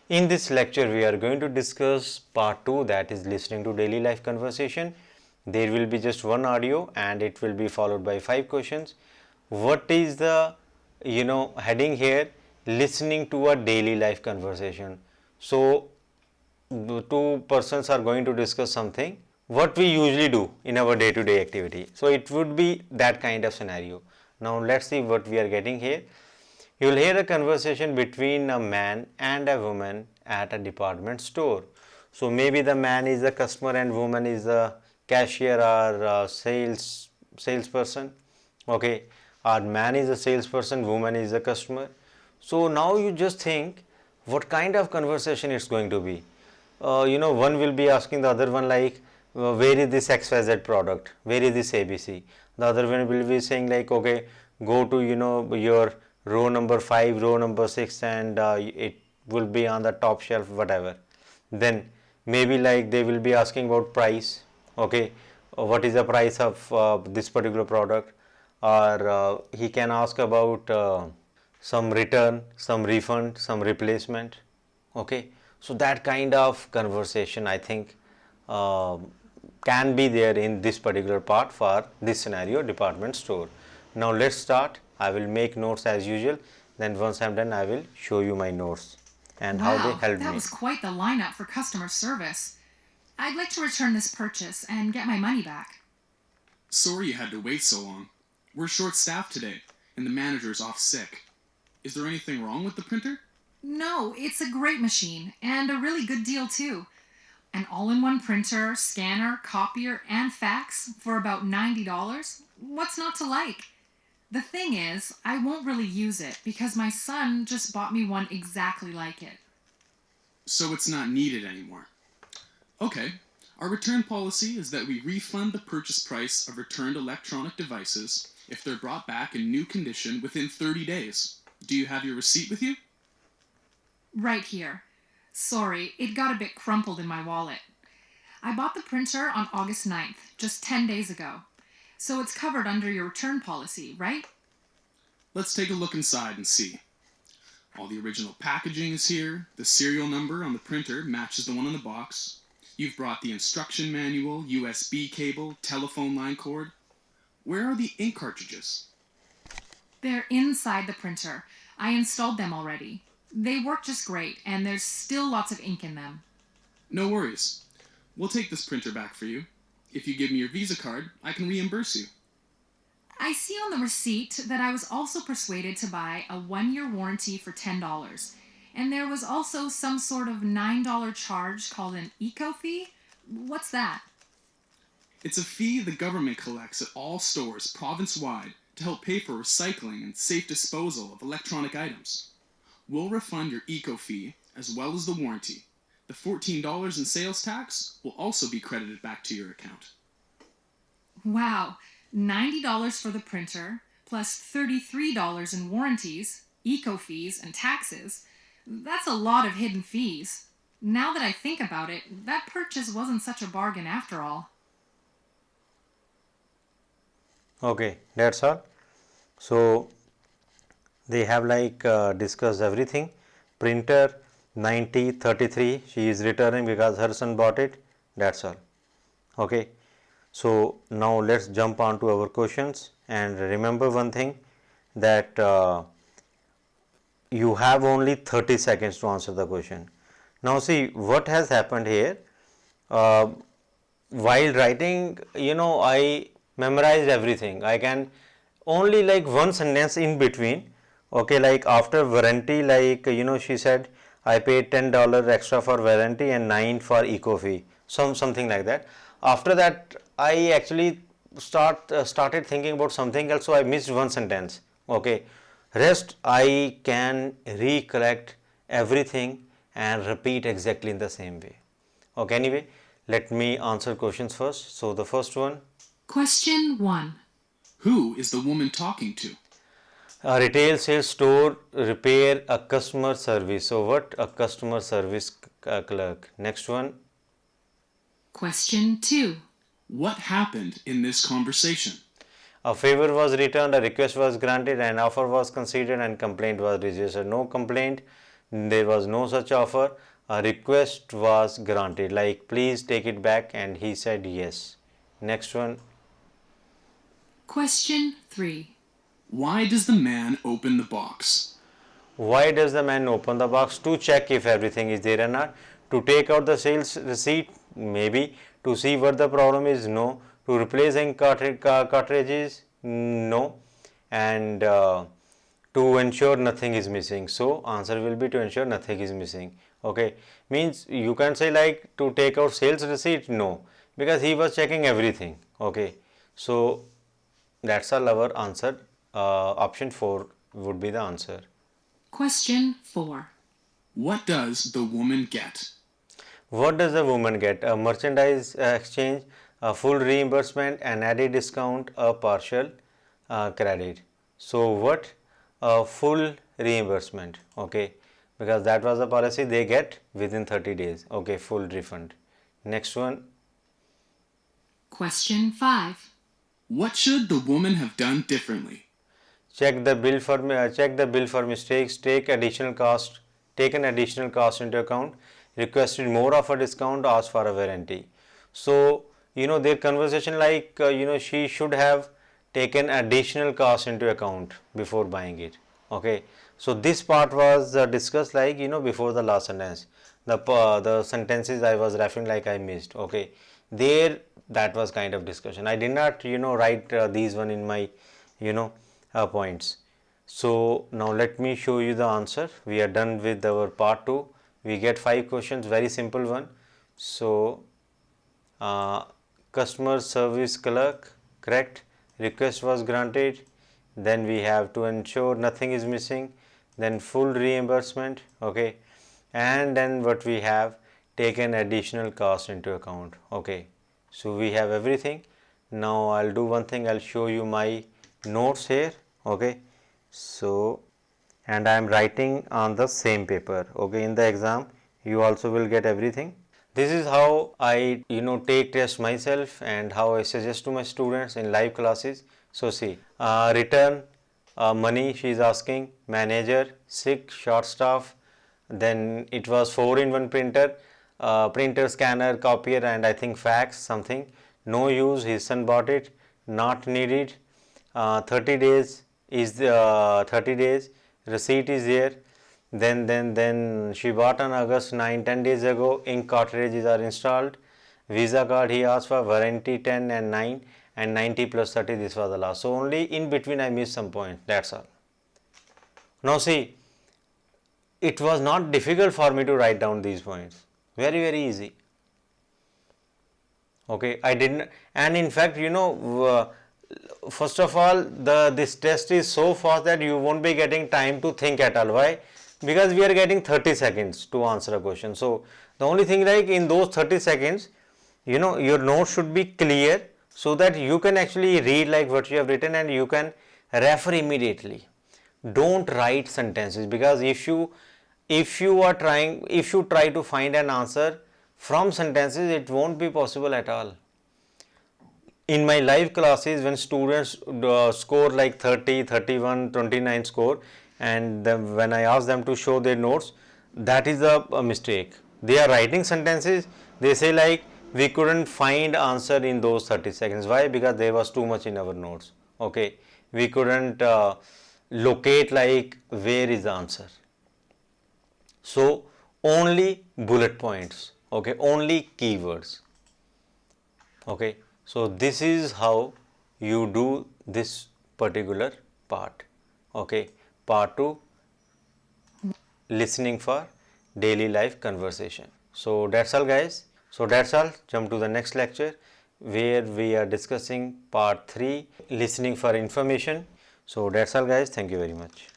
In this lecture, we are going to discuss part 2, that is listening to daily life conversation. There will be just one audio and it will be followed by 5 questions. What is the heading here? Listening to a daily life conversation. So the two persons are going to discuss something what we usually do in our day-to-day activity. So it would be that kind of scenario. Now let's see what we are getting here. You will hear a conversation between a man and a woman at a department store. So maybe the man is the customer and woman is the cashier or salesperson. Okay, or man is a salesperson, woman is the customer. So now you just think what kind of conversation it's going to be. One will be asking the other one like, where is this XYZ product? Where is this ABC? The other one will be saying like, okay, go to your row number 5, row number 6, and it will be on the top shelf, whatever. Then maybe like they will be asking about price. Okay, what is the price of this particular product? Or he can ask about some return, some refund, some replacement. Okay, so that kind of conversation I think can be there in this particular part for this scenario, department store. Now let's start. I will make notes as usual, then once I'm done I will show you my notes and how they Wow, helped that me. was quite the lineup for customer service. I'd like to return this purchase and get my money back. Sorry you had to wait so long. We're short-staffed today, and the manager's off sick. Is there anything wrong with the printer? No, it's a great machine and a really good deal too. An all-in-one printer, scanner, copier, and fax for about $90. What's not to like? The thing is, I won't really use it because my son just bought me one exactly like it. So it's not needed anymore. Okay, our return policy is that we refund the purchase price of returned electronic devices if they're brought back in new condition within 30 days. Do you have your receipt with you? Right here. Sorry, it got a bit crumpled in my wallet. I bought the printer on August 9th, just 10 days ago. So it's covered under your return policy, right? Let's take a look inside and see. All the original packaging is here. The serial number on the printer matches the one on the box. You've brought the instruction manual, USB cable, telephone line cord. Where are the ink cartridges? They're inside the printer. I installed them already. They work just great, and there's still lots of ink in them. No worries. We'll take this printer back for you. If you give me your Visa card, I can reimburse you. I see on the receipt that I was also persuaded to buy a 1-year warranty for $10. And there was also some sort of $9 charge called an eco fee. What's that? It's a fee the government collects at all stores province-wide to help pay for recycling and safe disposal of electronic items. We'll refund your eco fee as well as the warranty. The $14 in sales tax will also be credited back to your account. Wow, $90 for the printer, plus $33 in warranties, eco fees, and taxes. That's a lot of hidden fees. Now that I think about it, that purchase wasn't such a bargain after all. Okay, that's all. So they have like discussed everything. Printer 9033, she is returning because her son bought it. That's all. Okay, so now let's jump on to our questions, and remember one thing, that you have only 30 seconds to answer the question. Now see what has happened here. uh, while writing, I memorized everything. I can only like one sentence in between. Okay, like after warranty, like she said I paid $10 extra for warranty and 9 for eco fee, something like that. After that I actually started thinking about something else, so I missed one sentence. Okay, rest I can recollect everything and repeat exactly in the same way. Okay, anyway, let me answer questions first. So the first one, Question 1. Who is the woman talking to? a retail sales store, repair, a customer service. So what? A customer service clerk. Next one, Question 2. What happened in this conversation? a favor was returned, a request was granted, an offer was considered, and complaint was registered. No complaint, there was no such offer, a request was granted, like please take it back, and he said yes. Next one. Question 3. Why does the man open the box? Why does the man open the box? To check if everything is there or not. To take out the sales receipt? Maybe. To see what the problem is? No. To replace ink cartridges? No. And to ensure nothing is missing. So answer will be to ensure nothing is missing. Okay. Means you can say like to take out sales receipt? No. Because he was checking everything. Okay. So that's all our answer. Option 4 would be the answer. Question 4. What does the woman get? What does the woman get? A merchandise exchange, a full reimbursement, an added discount, a partial credit. So what? A full reimbursement. Okay, because that was the policy, they get within 30 days. Okay, full refund. Next one. Question 5. What should the woman have done differently? Check the bill for mistakes. Take an additional cost into account. Requested more of a discount. Asked for a warranty. So their conversation like she should have taken additional cost into account before buying it. Okay. So this part was discussed like before the last sentence. The sentences I was referring like I missed. Okay. There that was kind of discussion. I did not write these one in my points. So now let me show you the answer. We are done with our part 2. We get 5 questions, very simple one. So customer service clerk, correct. Request was granted. Then we have to ensure nothing is missing. Then full reimbursement. Okay. And then what we have, taken additional cost into account. Okay. So we have everything. Now I'll do one thing. I'll show you my notes here. Okay. So and I am writing on the same paper. Okay. In the exam you also will get everything. This is how I take test myself and how I suggest to my students in live classes. So see, return money she is asking, manager, sick, short staff, then it was 4-in-1 printer, printer, scanner, copier, and I think fax something. No use, his son bought it, not needed. 30 days is 30 days, receipt is there. Then she bought on August 9, 10 days ago. Ink cartridges are installed. Visa card he asked for, warranty 10 and 9 and 90 plus 30. This was the last. So only in between I missed some points. That's all. Now see, it was not difficult for me to write down these points. Very easy. Okay, I didn't, and in fact first of all this test is so fast that you won't be getting time to think at all. Why? Because we are getting 30 seconds to answer a question. So the only thing like in those 30 seconds your notes should be clear so that you can actually read like what you have written and you can refer immediately. Don't write sentences, because if you try to find an answer from sentences, it won't be possible at all. In my live classes, when students score like 30, 31, 29 score, and when I ask them to show their notes, that is a mistake. They are writing sentences, they say like we couldn't find answer in those 30 seconds. Why? Because there was too much in our notes. Okay, we couldn't locate like where is the answer. So only bullet points. Okay, only keywords. Okay, so this is how you do this particular part. Okay, part 2, listening for daily life conversation. So that's all guys. So that's all. Jump to the next lecture where we are discussing part 3, listening for information. So that's all guys. Thank you very much.